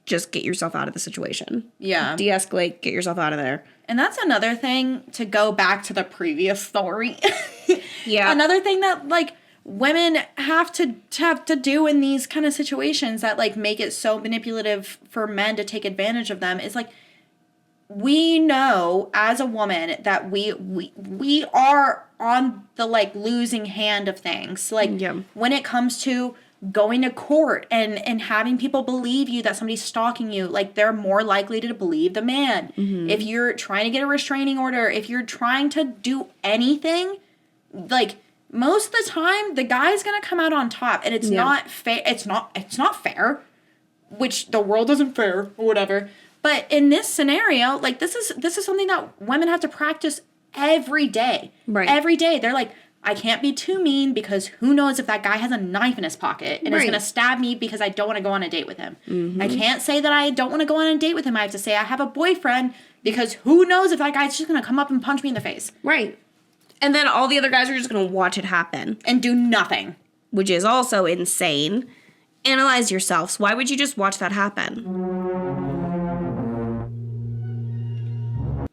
Just get yourself out of the situation. Yeah. De-escalate, get yourself out of there. And that's another thing, to go back to the previous story. Yeah. Another thing that, women have to do in these kind of situations that, make it so manipulative for men to take advantage of them is, we know as a woman that we are on the, losing hand of things. When it comes to going to court and having people believe you that somebody's stalking you, they're more likely to believe the man. If you're trying to get a restraining order, if you're trying to do anything, most of the time the guy's gonna come out on top, and it's not fair. It's not fair, which the world isn't fair or whatever. But in this scenario, this is something that women have to practice every day. Right. Every day, they're like, I can't be too mean, because who knows if that guy has a knife in his pocket and is going to stab me because I don't want to go on a date with him. I can't say that I don't want to go on a date with him. I have to say I have a boyfriend, because who knows if that guy's just going to come up and punch me in the face. Right. And then all the other guys are just going to watch it happen. And do nothing. Which is also insane. Analyze yourselves. Why would you just watch that happen?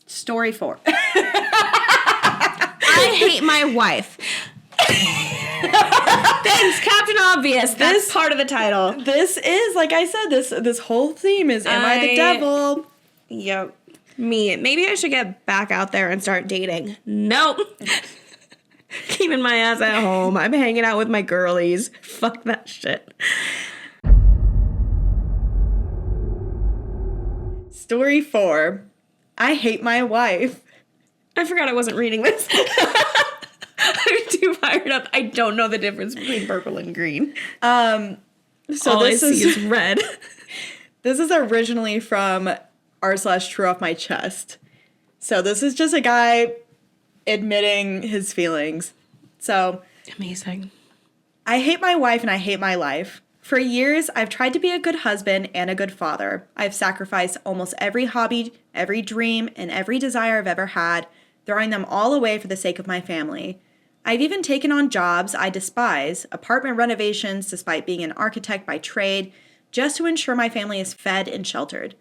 Story 4. I hate my wife. Thanks, Captain Obvious. That's part of the title. This is, like I said, this whole theme is, am I the devil? Yep. Me. Maybe I should get back out there and start dating. Nope. Keeping my ass at home. I'm hanging out with my girlies. Fuck that shit. Story 4. I hate my wife. I forgot I wasn't reading this. I'm too fired up. I don't know the difference between purple and green. So all this I see is red. This is originally from r/True Off My Chest. So this is just a guy admitting his feelings. So amazing. I hate my wife and I hate my life. For years, I've tried to be a good husband and a good father. I've sacrificed almost every hobby, every dream, and every desire I've ever had, throwing them all away for the sake of my family. I've even taken on jobs I despise, apartment renovations despite being an architect by trade, just to ensure my family is fed and sheltered.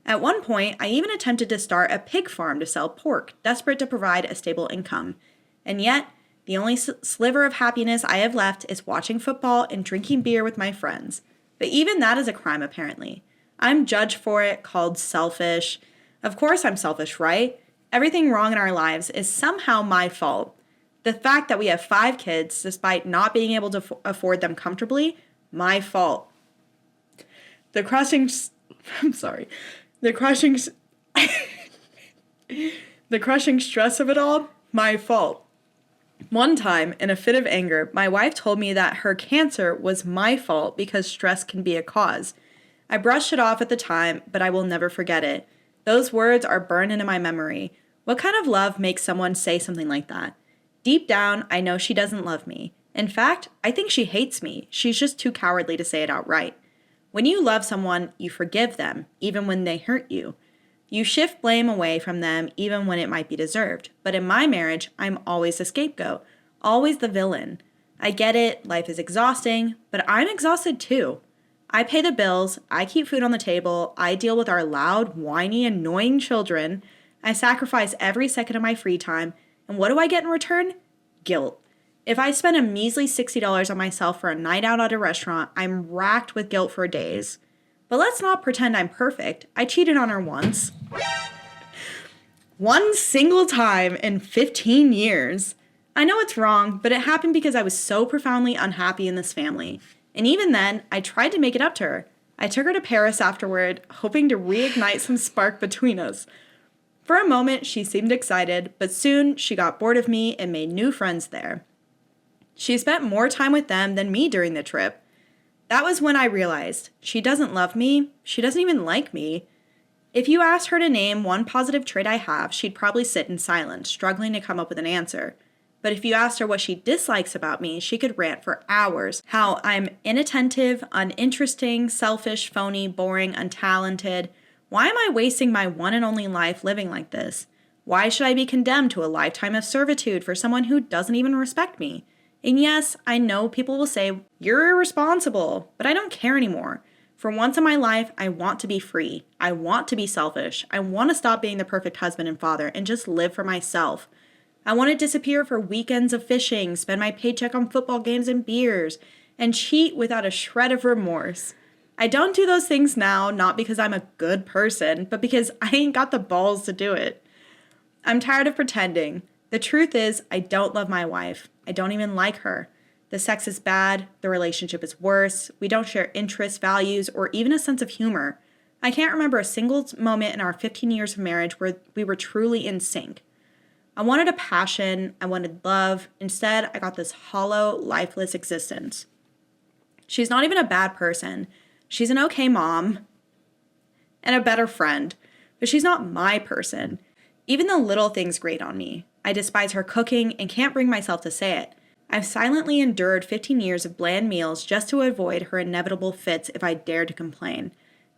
At one point, I even attempted to start a pig farm to sell pork, desperate to provide a stable income. And yet, the only sliver of happiness I have left is watching football and drinking beer with my friends. But even that is a crime, apparently. I'm judged for it, called selfish. Of course I'm selfish, right? Everything wrong in our lives is somehow my fault. The fact that we have 5 kids, despite not being able to afford them comfortably, my fault. The crushing stress of it all, my fault. One time, in a fit of anger, my wife told me that her cancer was my fault because stress can be a cause. I brushed it off at the time, but I will never forget it. Those words are burned into my memory. What kind of love makes someone say something like that? Deep down, I know she doesn't love me. In fact, I think she hates me. She's just too cowardly to say it outright. When you love someone, you forgive them, even when they hurt you. You shift blame away from them even when it might be deserved. But in my marriage, I'm always the scapegoat, always the villain. I get it, life is exhausting, but I'm exhausted too. I pay the bills, I keep food on the table, I deal with our loud, whiny, annoying children, I sacrifice every second of my free time, and what do I get in return? Guilt. If I spend a measly $60 on myself for a night out at a restaurant, I'm racked with guilt for days. But let's not pretend I'm perfect. I cheated on her once. One single time in 15 years. I know it's wrong, but it happened because I was so profoundly unhappy in this family. And even then, I tried to make it up to her. I took her to Paris afterward, hoping to reignite some spark between us. For a moment, she seemed excited, but soon she got bored of me and made new friends there. She spent more time with them than me during the trip. That was when I realized she doesn't love me. She doesn't even like me. If you asked her to name one positive trait I have, she'd probably sit in silence, struggling to come up with an answer. But if you asked her what she dislikes about me, she could rant for hours. How I'm inattentive, uninteresting, selfish, phony, boring, untalented. Why am I wasting my one and only life living like this? Why should I be condemned to a lifetime of servitude for someone who doesn't even respect me? And yes, I know people will say, you're irresponsible, but I don't care anymore. For once in my life, I want to be free. I want to be selfish. I want to stop being the perfect husband and father and just live for myself. I want to disappear for weekends of fishing, spend my paycheck on football games and beers, and cheat without a shred of remorse. I don't do those things now, not because I'm a good person, but because I ain't got the balls to do it. I'm tired of pretending. The truth is, I don't love my wife. I don't even like her. The sex is bad, the relationship is worse, we don't share interests, values, or even a sense of humor. I can't remember a single moment in our 15 years of marriage where we were truly in sync. I wanted a passion, I wanted love. Instead, I got this hollow, lifeless existence. She's not even a bad person. She's an okay mom and a better friend, but she's not my person. Even the little things grate on me. I despise her cooking and can't bring myself to say it. I've silently endured 15 years of bland meals just to avoid her inevitable fits if I dare to complain.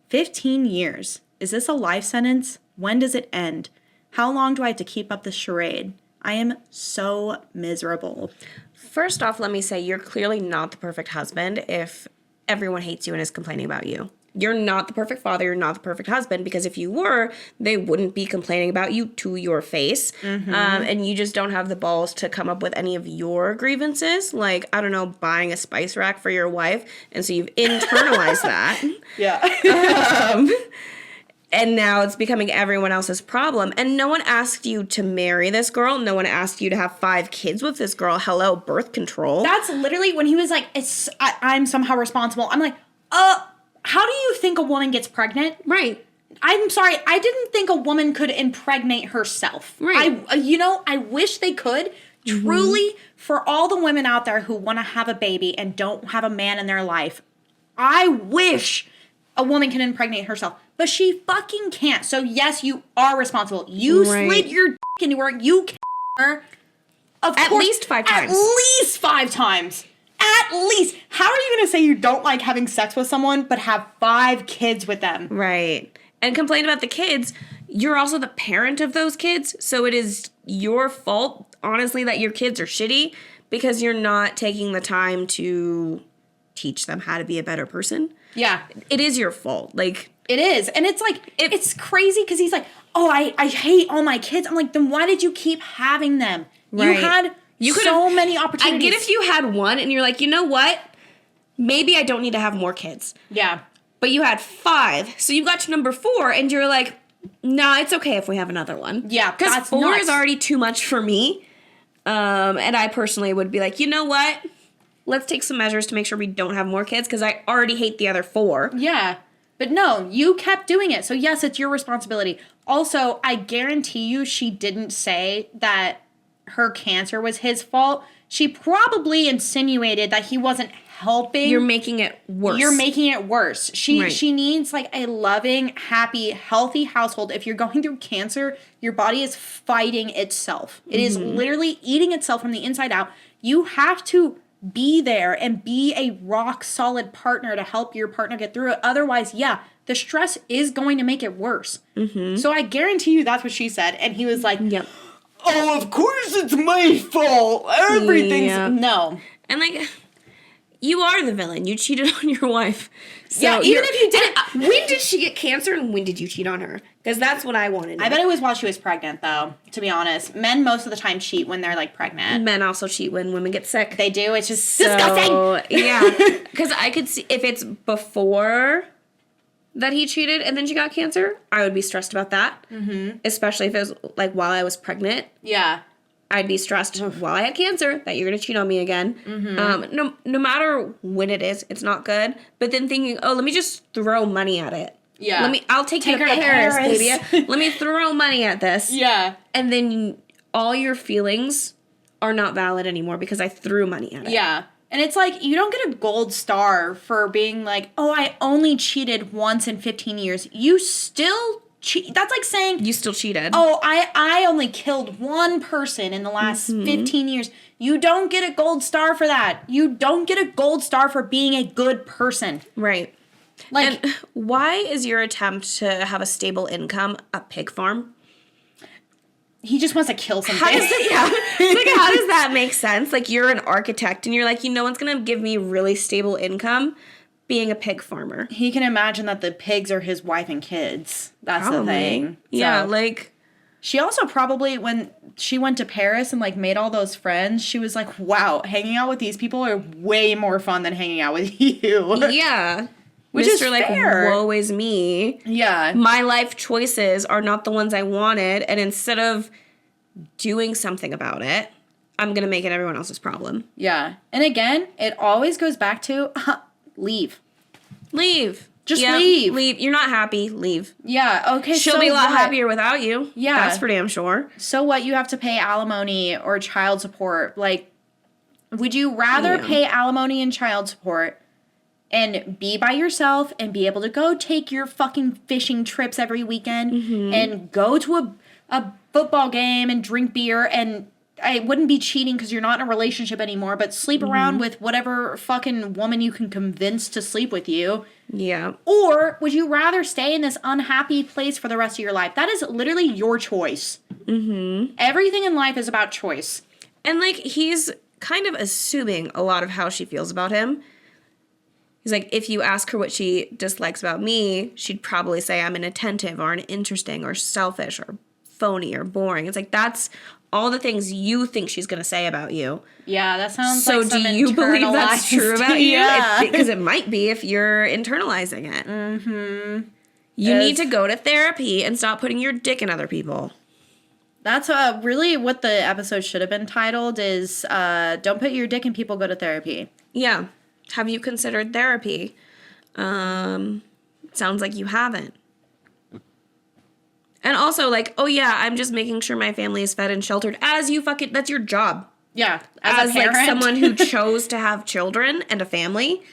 15 years. Is this a life sentence? When does it end? How long do I have to keep up this charade? I am so miserable. First off, let me say you're clearly not the perfect husband if everyone hates you and is complaining about you. You're not the perfect father, you're not the perfect husband, because if you were, they wouldn't be complaining about you to your face. And you just don't have the balls to come up with any of your grievances, like, I don't know, buying a spice rack for your wife, and so you've internalized that. Yeah. And now it's becoming everyone else's problem. And no one asked you to marry this girl. No one asked you to have 5 kids with this girl. Hello, birth control. That's literally when he was like, I'm somehow responsible. I'm like, how do you think a woman gets pregnant? Right. I'm sorry, I didn't think a woman could impregnate herself. Right. I wish they could. Truly, for all the women out there who want to have a baby and don't have a man in their life, I wish a woman can impregnate herself. But she fucking can't. So yes, you are responsible. You slid your dick into her. You killed her. Of course. At least 5 times. At least 5 times. At least. How are you going to say you don't like having sex with someone but have 5 kids with them? Right. And complain about the kids. You're also the parent of those kids. So it is your fault, honestly, that your kids are shitty because you're not taking the time to teach them how to be a better person. Yeah. It is your fault. Like, it is. And it's like, it's crazy because he's like, oh, I hate all my kids. I'm like, then why did you keep having them? Right. You had so many opportunities. I get if you had one and you're like, you know what? Maybe I don't need to have more kids. Yeah. But you had 5. So you got to number 4 and you're like, nah, it's okay if we have another one. Yeah. Because 4 is already too much for me. And I personally would be like, you know what? Let's take some measures to make sure we don't have more kids because I already hate the other 4. Yeah. But no, you kept doing it. So yes, it's your responsibility. Also, I guarantee you she didn't say that her cancer was his fault. She probably insinuated that he wasn't helping. You're making it worse. You're making it worse. She needs like a loving, happy, healthy household. If you're going through cancer, your body is fighting itself. It is literally eating itself from the inside out. You have to be there and be a rock solid partner to help your partner get through it. Otherwise, yeah, the stress is going to make it worse. So I guarantee you that's what she said. And he was like, yep. Oh, of course it's my fault. Everything's... Yeah. No. And like, you are the villain. You cheated on your wife. So yeah, even if you didn't... when did she get cancer and when did you cheat on her? Because that's what I wanted. I bet it was while she was pregnant, though, to be honest. Men most of the time cheat when they're, like, pregnant. Men also cheat when women get sick. They do. It's just disgusting. Yeah. Because I could see... If it's before that he cheated and then she got cancer, I would be stressed about that. Especially if it was, like, while I was pregnant. Yeah. I'd be stressed while I had cancer that you're going to cheat on me again. No matter when it is, it's not good. But then thinking, oh, let me just throw money at it. Yeah. I'll take you to Paris, baby. Let me throw money at this. Yeah. And then all your feelings are not valid anymore because I threw money at it. Yeah. And it's like, you don't get a gold star for being like, oh, I only cheated once in 15 years. You still cheat. That's like saying... You still cheated. Oh, I only killed one person in the last 15 years. You don't get a gold star for that. You don't get a gold star for being a good person. Right. Like, and why is your attempt to have a stable income a pig farm? He just wants to kill something. How does how does that make sense? Like, you're an architect and you're like, no one's going to give me really stable income being a pig farmer. He can imagine that the pigs are his wife and kids. That's Probably. The thing. Yeah, so. like... She also probably, when she went to Paris and, like, made all those friends, she was like, wow, hanging out with these people are way more fun than hanging out with you. Yeah. Which Mr. is like, fair. Woe is me. Yeah. My life choices are not the ones I wanted, and instead of doing something about it, I'm going to make it everyone else's problem. Yeah. And again, it always goes back to, leave. Leave. Just leave. Leave. You're not happy. Leave. Yeah, okay, She'll so be a lot what? happier without you. Yeah. That's for damn sure. So what, you have to pay alimony or child support. Like, would you rather pay alimony and child support and be by yourself and be able to go take your fucking fishing trips every weekend and go to a football game and drink beer, and I wouldn't be cheating because you're not in a relationship anymore, but sleep around with whatever fucking woman you can convince to sleep with you? Yeah. Or would you rather stay in this unhappy place for the rest of your life? That is literally your choice. Everything in life is about choice. And, like, he's kind of assuming a lot of how she feels about him. He's like, if you ask her what she dislikes about me, she'd probably say I'm inattentive or uninteresting or selfish or phony or boring. It's like, that's all the things you think she's going to say about you. Yeah, that sounds so like some do you believe that's true about you? Yeah. Because it might be if you're internalizing it. You need to go to therapy and stop putting your dick in other people. That's really what the episode should have been titled is, don't put your dick in people, go to therapy. Yeah. Have you considered therapy? Sounds like you haven't. And also, like, oh yeah, I'm just making sure my family is fed and sheltered as you fucking, that's your job. Yeah. As a parent. like someone who chose to have children and a family,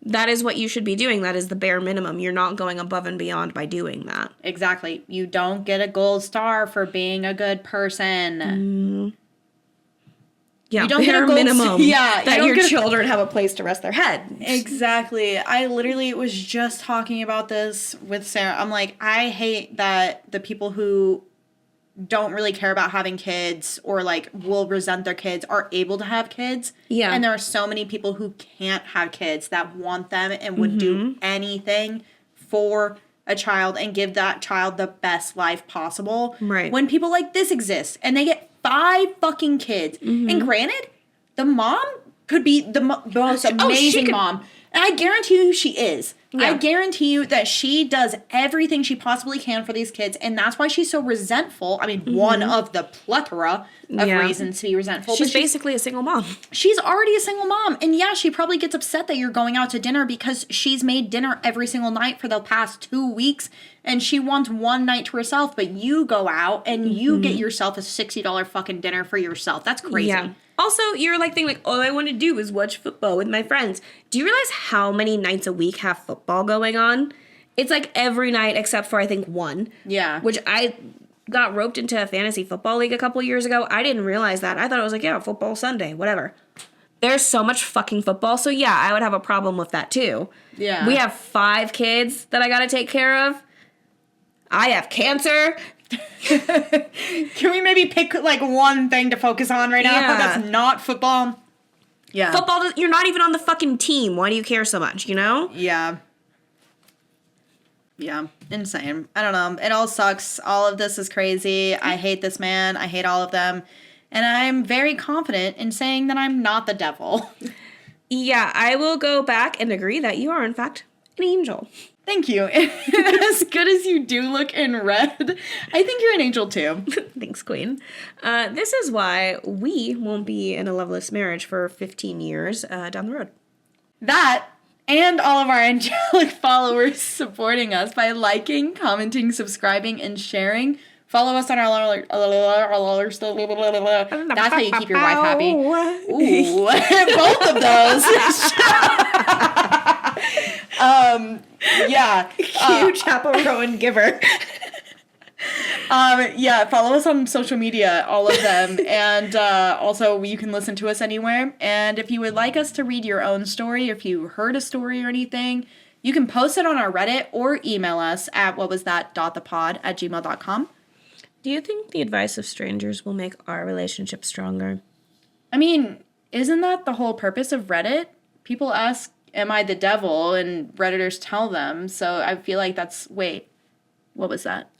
that is what you should be doing. That is the bare minimum. You're not going above and beyond by doing that. Exactly. You don't get a gold star for being a good person. Yeah, you don't bare get a gold minimum. Yeah, that your children have a place to rest their head. Exactly. I literally was just talking about this with Sarah. I'm like, I hate that the people who don't really care about having kids or like will resent their kids are able to have kids. Yeah. And there are so many people who can't have kids that want them and would do anything for a child and give that child the best life possible. Right. When people like this exist and they get 5 fucking kids. And granted, the mom could be the most amazing mom. And I guarantee you she is. Yeah. I guarantee you that she does everything she possibly can for these kids. And that's why she's so resentful. I mean, one of the plethora of reasons to be resentful. She's basically a single mom. She's already a single mom. And yeah, she probably gets upset that you're going out to dinner because she's made dinner every single night for the past 2 weeks. And she wants one night to herself. But you go out and you get yourself a $60 fucking dinner for yourself. That's crazy. Yeah. Also, you're like thinking, like, all I want to do is watch football with my friends. Do you realize how many nights a week have football going on? It's like every night except for, I think, one. Yeah. Which I got roped into a fantasy football league a couple years ago. I didn't realize that. I thought it was like, yeah, football Sunday, whatever. There's so much fucking football. So, yeah, I would have a problem with that, too. Yeah. We have 5 kids that I got to take care of. I have cancer. Can we maybe pick like one thing to focus on right now? Yeah. That's not football. Yeah. Football, you're not even on the fucking team. Why do you care so much, you know? Yeah. Yeah. Insane. I don't know. It all sucks. All of this is crazy. I hate this man. I hate all of them. And I'm very confident in saying that I'm not the devil. Yeah, I will go back and agree that you are, in fact, an angel. Thank you. As good as you do look in red, I think you're an angel too. Thanks, Queen. This is why we won't be in a loveless marriage for 15 years down the road. That and all of our angelic followers supporting us by liking, commenting, subscribing, and sharing Follow us on our... That's how you keep your wife happy. Ooh, both of those. Yeah. Cue chaperone giver. Yeah, follow us on social media, all of them. And also, you can listen to us anywhere. And if you would like us to read your own story, if you heard a story or anything, you can post it on our Reddit or email us at whatwasthat.thepod@gmail.com. Do you think the advice of strangers will make our relationship stronger? I mean, isn't that the whole purpose of Reddit? People ask, am I the devil? And Redditors tell them. So I feel like that's... Wait, what was that?